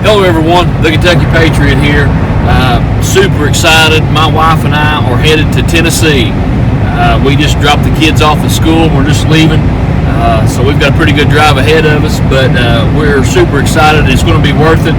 Hello everyone, the Kentucky Patriot here. Super excited. My wife and I are headed to Tennessee. We just dropped the kids off at school. We're just leaving. So we've got a pretty good drive ahead of us, but we're super excited. It's going to be worth it.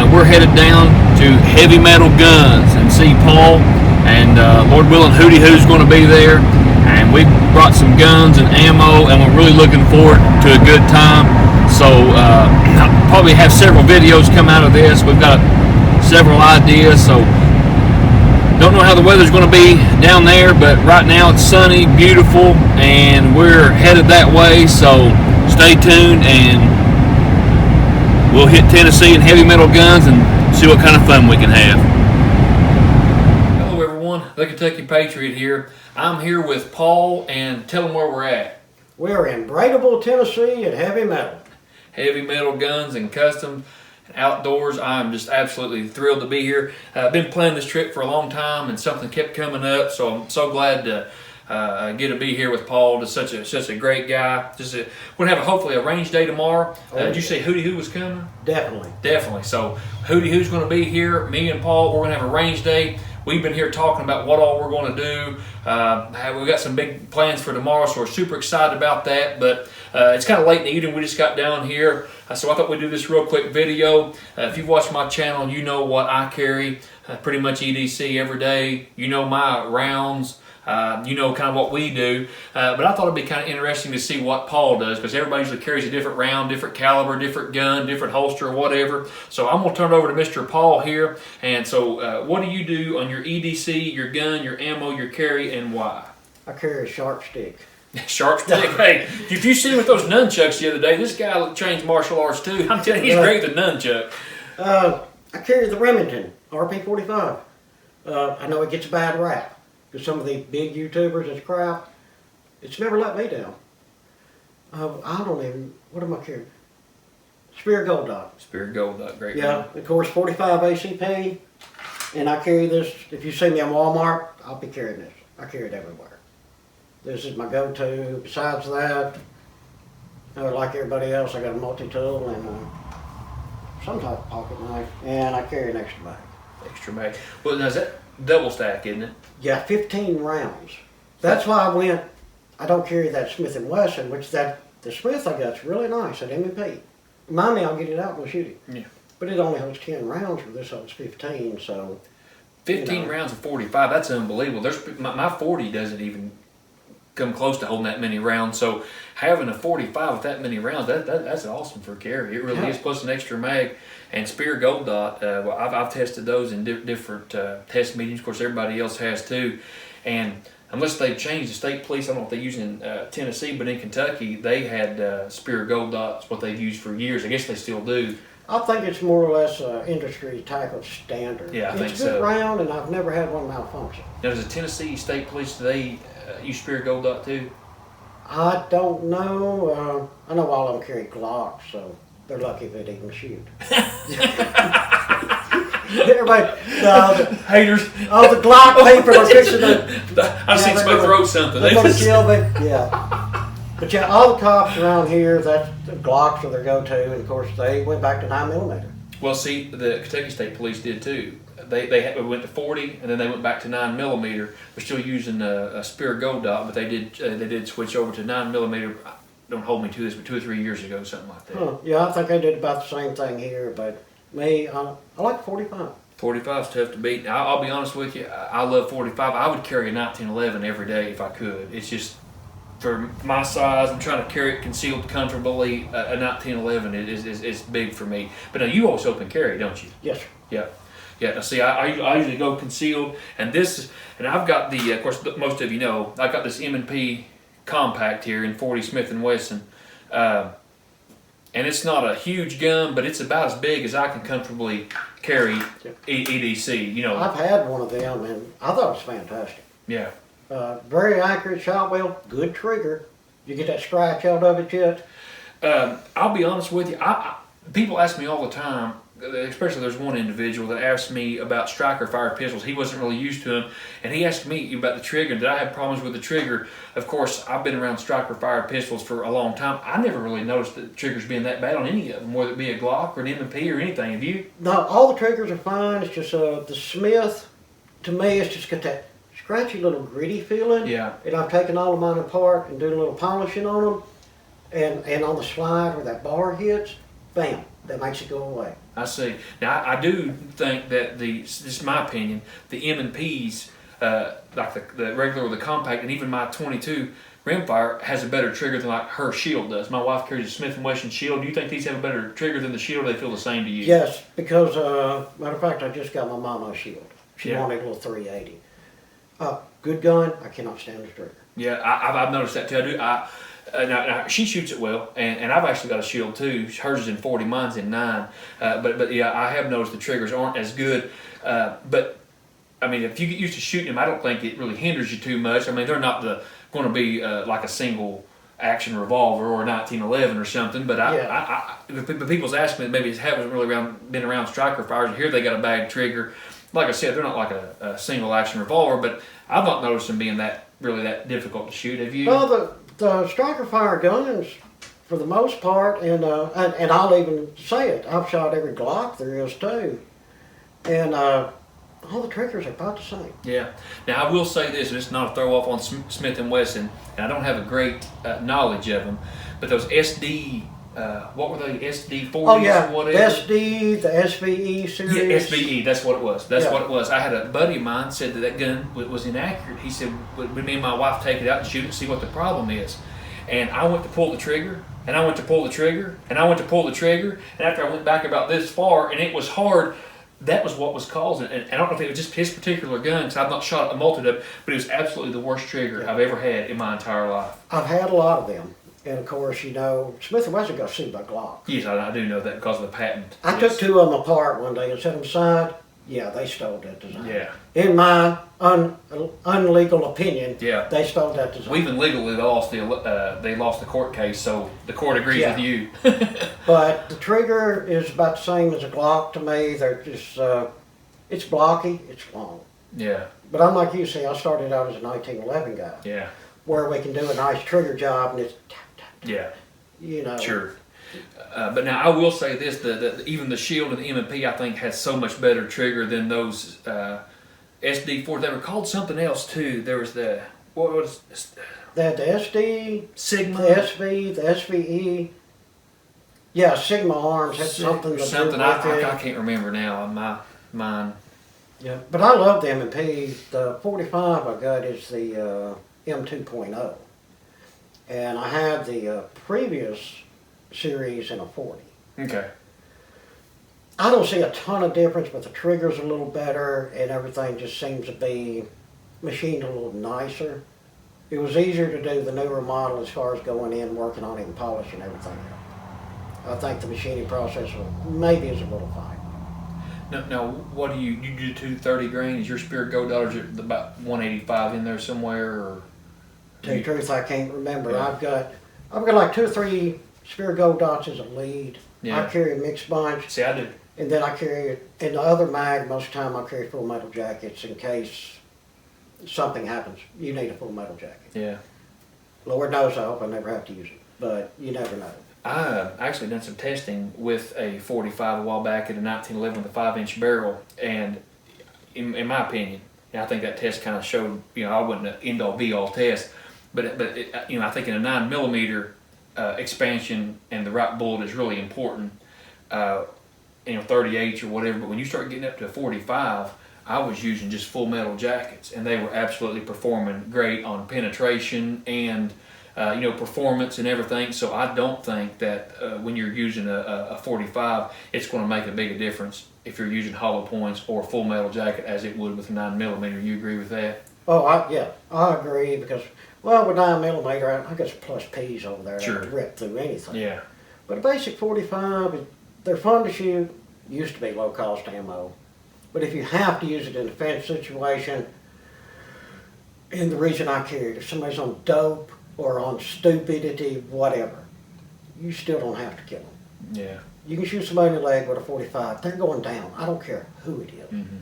We're headed down to Heavy Metal Guns and see Paul and Lord willing Hootie Hoo's going to be there. And we brought some guns and ammo, and we're really looking forward to a good time. So I'll probably have several videos come out of this. We've got several ideas, so don't know how the weather's going to be down there, but right now it's sunny, beautiful, and we're headed that way. So stay tuned, and we'll hit Tennessee and Heavy Metal Guns and see what kind of fun we can have. Hello everyone, the Kentucky Patriot here. I'm here with Paul, and tell them where we're at. We're in Braidable, Tennessee at Heavy Metal. Heavy Metal Guns and Custom Outdoors. I'm just absolutely thrilled to be here. I've been planning this trip for a long time, and something kept coming up, so I'm so glad to get to be here with Paul. Just such a great guy. We're gonna have hopefully a range day tomorrow. Did you say Hootie Hoo was coming? Definitely. So Hootie Hoo's gonna be here. Me and Paul, we're gonna have a range day. We've been here talking about what all we're going to do. We've got some big plans for tomorrow, so we're super excited about that. But it's kind of late in the evening. We just got down here, so I thought we'd do this real quick video. If you've watched my channel, you know what I carry. Pretty much EDC every day. You know my rounds. You know kind of what we do. But I thought it'd be kind of interesting to see what Paul does, because everybody usually carries a different round, different caliber, different gun, different holster, whatever. So I'm going to turn it over to Mr. Paul here. And so what do you do on your EDC, your gun, your ammo, your carry, and why? I carry a sharp stick. Sharp stick? Hey, if you see him with those nunchucks the other day, this guy trains martial arts too. I'm telling you, he's great with the nunchuck. I carry the Remington RP45. I know it gets a bad rap, because some of these big YouTubers, it's crap. It's never let me down. What am I carrying? Spear Gold Dot. Spear Gold Dot, great. Yeah, of course 45 ACP. And I carry this, if you see me in Walmart, I'll be carrying this. I carry it everywhere. This is my go-to. Besides that, like everybody else, I got a multi-tool and some type of pocket knife, and I carry an extra mag. Extra mag. Well, now is that double stack, isn't it? Yeah, 15 rounds. That's why I don't carry that Smith & Wesson, the Smith I got's really nice at M&P. Remind me, I'll get it out and we'll shoot it. Yeah. But it only holds 10 rounds, where this holds 15, so. 15 rounds of 45, that's unbelievable. My 40 doesn't even come close to holding that many rounds, so having a 45 with that many rounds, that's awesome for carry. It really is, plus an extra mag. And Spear Gold Dot, well, I've tested those in different test meetings. Of course, everybody else has too. And unless they've changed the state police, I don't know if they use in Tennessee, but in Kentucky, they had Spear Gold Dots, what they've used for years. I guess they still do. I think it's more or less industry type of standard. Yeah, I think so. It's a good round, and I've never had one malfunction. Now, does the Tennessee State Police, do they use Spear Gold Dot too? I don't know. I know all of them carry Glocks, so they're lucky if they'd even shoot. Everybody, haters. All the Glock people are fixing to. I've seen somebody throw something. They're going to kill me. Yeah. But yeah, all the cops around here, the Glocks are their go-to, and of course they went back to 9mm. Well, see, the Kentucky State Police did too. They went to 40, and then they went back to 9mm. They're still using a Spear Gold Dot, but they did switch over to 9mm. Don't hold me to this, but 2 or 3 years ago, something like that. Huh. Yeah, I think they did about the same thing here, but me, I like 45. 45 is tough to beat. I'll be honest with you, I love 45. I would carry a 1911 every day if I could. It's just, for my size, I'm trying to carry it concealed comfortably. A 1911 is big for me. But now you also open carry, don't you? Yes, sir. Yeah. Yeah, now see, I usually go concealed, and I've got the, of course, most of you know, I've got this M&P compact here in 40 Smith & Wesson, and it's not a huge gun, but it's about as big as I can comfortably carry EDC, you know. I've had one of them, and I thought it was fantastic. Yeah. Very accurate shot wheel, good trigger. You get that scratch out of it yet? I'll be honest with you, people ask me all the time, especially there's one individual that asked me about striker fired pistols. He wasn't really used to them, and he asked me about the trigger. Did I have problems with the trigger? Of course, I've been around striker fired pistols for a long time. I never really noticed the triggers being that bad on any of them, whether it be a Glock or an M&P or anything. Have you? No, all the triggers are fine. It's just the Smith, to me, it's just got that scratchy little gritty feeling. Yeah. And I've taken all of mine apart and doing a little polishing on them. And on the slide where that bar hits, bam, that makes it go away. I see. Now, I do think that this is my opinion, the M&Ps, like the regular or the compact, and even my 22 rimfire has a better trigger than like her Shield does. My wife carries a Smith & Wesson Shield. Do you think these have a better trigger than the Shield, or they feel the same to you? Yes, because, matter of fact, I just got my mama a Shield. She Yeah. wanted a little 380. Good gun, I cannot stand the trigger. Yeah, I've noticed that too. I do. Now she shoots it well, and I've actually got a Shield too. Hers is in 40, mine's in 9. But yeah, I have noticed the triggers aren't as good. But I mean, if you get used to shooting them, I don't think it really hinders you too much. I mean, they're not going to be like a single action revolver or a 1911 or something. But but people's asking me, maybe haven't really been around striker fires. Here they got a bag trigger. Like I said, they're not like a single action revolver, but I've not noticed them being that difficult to shoot. Have you? Well, the striker fire guns, for the most part, and I'll even say it, I've shot every Glock there is too, and all the triggers are about the same. Yeah. Now I will say this, and it's not a throw off on Smith & Wesson, and I don't have a great knowledge of them, but those SD. What were they? SD 40s Oh yeah, or whatever? the SD, the SVE series. Yeah, SVE, that's what it was. That's Yeah. what it was. I had a buddy of mine said that gun was inaccurate. He said, would me and my wife take it out and shoot it and see what the problem is? And I went to pull the trigger, and I went to pull the trigger, and I went to pull the trigger, and after I went back about this far, and it was hard, that was what was causing it. And I don't know if it was just his particular gun, because I've not shot a multi but it was absolutely the worst trigger I've ever had in my entire life. I've had a lot of them. And of course, you know, Smith & Wesson got sued by Glock. Yes, I do know that because of the patent. I Yes. took two of them apart one day and set them aside. Yeah, they stole that design. Yeah. In my unlegal opinion, Yeah. they stole that design. We even legally lost they lost the court case, so the court agrees Yeah. with you. But the trigger is about the same as a Glock to me. They're just, it's blocky, it's long. Yeah, But I'm like you, see, I started out as a 1911 guy, yeah, where we can do a nice trigger job and it's, tap, tap, tap, yeah. you know. Sure. But now I will say this: even the Shield and the M&P, I think, has so much better trigger than those SD4s. They were called something else too. There was what was They had the SD, Sigma, the SV, the SVE. Yeah, Sigma Arms had something to do something. with it. I can't remember now. Mine. Yeah, but I love the M&P. The 45 I got is the M2.0. And I had the previous series in a 40. Okay. I don't see a ton of difference, but the trigger's a little better and everything just seems to be machined a little nicer. It was easier to do the newer model as far as going in, working on it and polishing everything else. I think the machining process maybe is a little fine. Now, what do you do? 230 grain? Is your Spirit Gold Dollars about 185 in there somewhere, or? To tell you the truth, I can't remember. Yeah. I've got like 2 or 3 Spirit Gold Dots as a lead. Yeah. I carry a mixed bunch, See, I do. and then I carry in the other mag. Most of the time, I carry full metal jackets in case something happens. You need a full metal jacket. Yeah. Lord knows I hope I never have to use it, but you never know. I actually done some testing with a 45 a while back at a 1911 with a 5-inch barrel, and in my opinion, and I think that test kind of showed, I wasn't an end-all be-all test, but I think in a 9mm expansion and the right bullet is really important, 38 or whatever. But when you start getting up to a 45, I was using just full metal jackets, and they were absolutely performing great on penetration and performance and everything. So I don't think that when you're using a 45, it's going to make a big difference if you're using hollow points or full metal jacket as it would with a 9mm. You agree with that? Oh, I agree because, well, with 9mm, I got some plus P's over there Sure. that rip through anything. Yeah. But a basic 45, they're fun to shoot. Used to be low cost ammo. But if you have to use it in a defense situation, and the reason I carry it, if somebody's on dope or on stupidity, whatever, you still don't have to kill them. Yeah. You can shoot somebody in the leg with a 45. They're going down. I don't care who it is. Mm-hmm.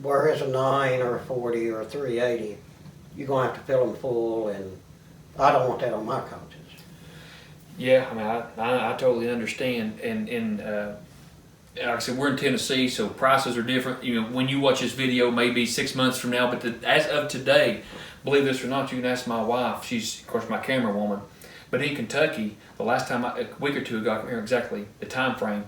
Whereas a 9 or a 40 or a 380, you're going to have to fill them full, and I don't want that on my conscience. Yeah, I mean, I totally understand, and like I said, we're in Tennessee, so prices are different. You know, when you watch this video, maybe 6 months from now, but as of today, believe this or not, you can ask my wife. She's, of course, my camera woman. But in Kentucky, the last time, a week or two ago, I can't remember exactly the time frame,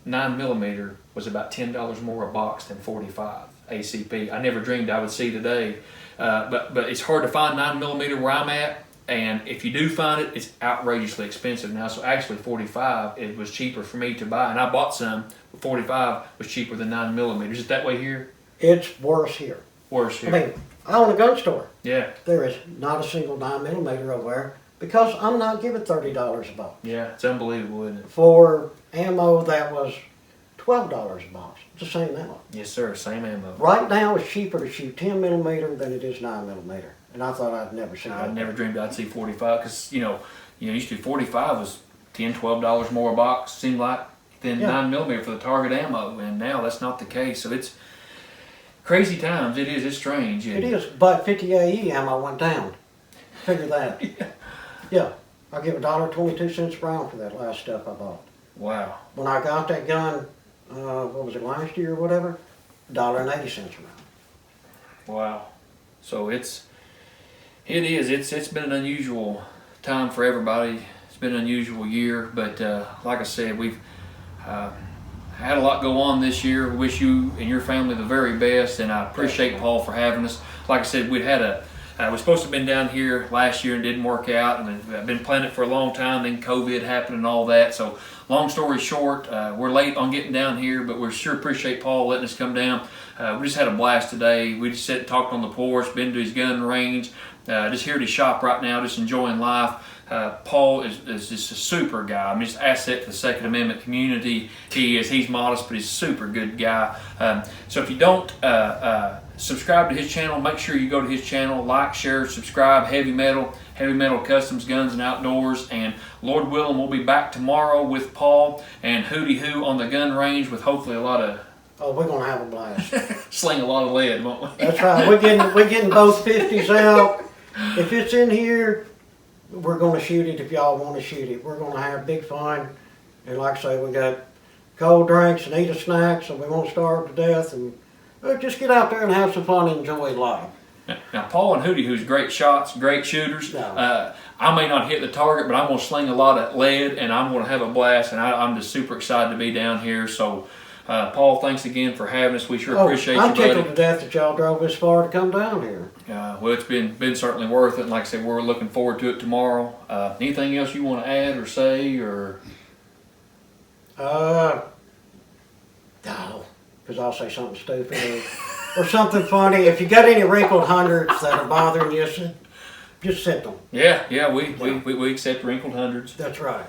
9mm was about $10 more a box than 45 ACP. I never dreamed I would see today, but it's hard to find 9mm where I'm at. And if you do find it, it's outrageously expensive now. So actually 45, it was cheaper for me to buy. And I bought some, but 45 was cheaper than 9mm. Is it that way here? It's worse here. Worse here. I mean, I own a gun store. Yeah. There is not a single 9mm over there because I'm not giving $30 a box. Yeah, it's unbelievable, isn't it? For ammo that was $12 a box. It's the same ammo. Yes, sir. Same ammo. Right now it's cheaper to shoot 10mm than it is 9mm. And I thought I'd never see that. I never dreamed I'd see 45 because, used to be 45 was $10, $12 more a box, seemed like, than 9mm for the target ammo. And now that's not the case. So it's crazy times. It is. It's strange. It is. But 50 AE ammo went down. Figure that. Yeah. I give $1.22 per round for that last stuff I bought. Wow. When I got that gun, what was it, last year or whatever? $1.80 a round. Wow. So it's been an unusual time for everybody. It's been an unusual year, but like I said, we've had a lot go on this year. We wish you and your family the very best, and I appreciate Paul for having us. Like I said, we're supposed to have been down here last year and didn't work out, and I've been planning it for a long time, then COVID happened and all that. So long story short, we're late on getting down here, but we sure appreciate Paul letting us come down. We just had a blast today. We just sat and talked on the porch, been to his gun range, just here at his shop right now, just enjoying life. Paul is just a super guy. I mean, just an asset to the Second Amendment community. He's modest, but he's a super good guy. So if you don't subscribe to his channel, make sure you go to his channel, like, share, subscribe. Heavy Metal Customs, Guns and Outdoors. And Lord willing, we'll be back tomorrow with Paul and Hootie Hoo on the gun range with hopefully a lot of... Oh, we're going to have a blast. Sling a lot of lead, won't we? That's right. We're getting both 50s out. If it's in here, we're going to shoot it if y'all want to shoot it. We're going to have big fun. And like I say, we got cold drinks and eat a snack, so we won't starve to death. And just get out there and have some fun and enjoy life. Now, Paul and Hootie, who's great shots, great shooters. No. I may not hit the target, but I'm going to sling a lot of lead, and I'm going to have a blast. And I'm just super excited to be down here. So, Paul, thanks again for having us. We sure appreciate you, buddy. I'm tickled to death that y'all drove this far to come down here. Well, it's been certainly worth it. And like I said, we're looking forward to it tomorrow. Anything else you want to add or say, or? No, because I'll say something stupid or something funny. If you got any wrinkled hundreds that are bothering you, just send them. Yeah, we accept wrinkled hundreds. That's right.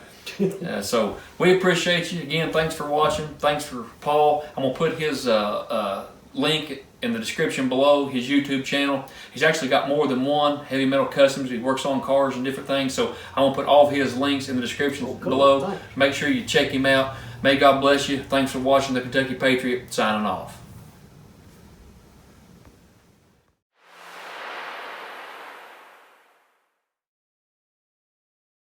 So we appreciate you again. Thanks for watching. Thanks for Paul. I'm gonna put his link in the description below, his YouTube channel. He's actually got more than one, Heavy Metal Customs. He works on cars and different things. So I'm gonna put all of his links in the description below. Thanks. Make sure you check him out. May God bless you. Thanks for watching the Kentucky Patriot. Signing off.